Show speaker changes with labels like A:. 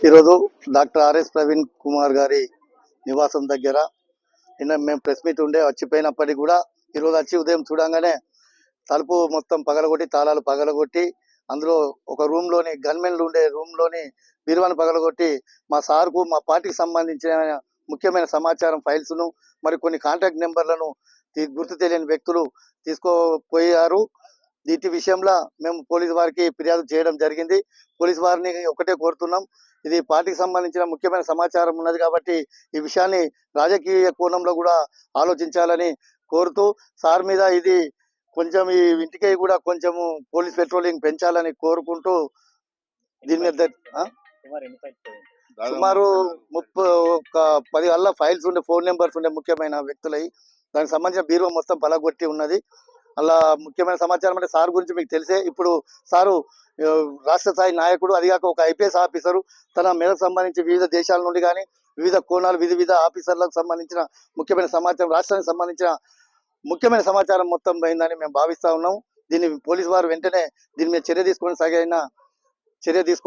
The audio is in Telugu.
A: ఈరోజు డాక్టర్ ఆర్ఎస్ ప్రవీణ్ కుమార్ గారి నివాసం దగ్గర నిన్న మేము ప్రెస్ మీట్ ఉండే వచ్చిపోయినప్పటికీ కూడా ఈరోజు వచ్చి ఉదయం చూడంగానే తలుపు మొత్తం పగలగొట్టి తాళాలు పగలగొట్టి అందులో ఒక రూమ్లోని గన్మెన్లు ఉండే రూమ్లోని బీరువాను పగలగొట్టి మా సార్కు మా పార్టీకి సంబంధించిన ముఖ్యమైన సమాచారం ఫైల్స్ను మరి కొన్ని కాంటాక్ట్ నెంబర్లను గుర్తు తెలియని వ్యక్తులు తీసుకుపోయారు. వీటి విషయంలో మేము పోలీసు వారికి ఫిర్యాదు చేయడం జరిగింది. పోలీసు వారిని ఒకటే కోరుతున్నాం, ఇది పార్టీకి సంబంధించిన ముఖ్యమైన సమాచారం ఉన్నది కాబట్టి ఈ విషయాన్ని రాజకీయ కోణంలో కూడా ఆలోచించాలని కోరుతూ సార్ మీద ఇది కొంచెం ఈ ఇంటికి కూడా కొంచెము పోలీస్ పెట్రోలింగ్ పెంచాలని కోరుకుంటూ దీని మీద సుమారు 10 గల్ల ఫైల్స్ ఉండే, ఫోన్ నెంబర్స్ ఉండే ముఖ్యమైన వ్యక్తులై దానికి సంబంధించిన బీరువా మొత్తం పలగొట్టి ఉన్నది. అలా ముఖ్యమైన సమాచారం అంటే సార్ గురించి మీకు తెలిసే, ఇప్పుడు సారు రాష్ట్ర స్థాయి నాయకుడు, అదిగాక ఒక ఐపీఎస్ ఆఫీసరు. తన మేరకు సంబంధించి వివిధ దేశాల నుండి కానీ వివిధ కోణాలు వివిధ ఆఫీసర్లకు సంబంధించిన ముఖ్యమైన సమాచారం, రాష్ట్రానికి సంబంధించిన ముఖ్యమైన సమాచారం మొత్తం పోయిందని మేము భావిస్తా ఉన్నాం. దీన్ని పోలీసు వారు వెంటనే దీని మీద చర్య తీసుకొని సరైన చర్య తీసుకోవాలి.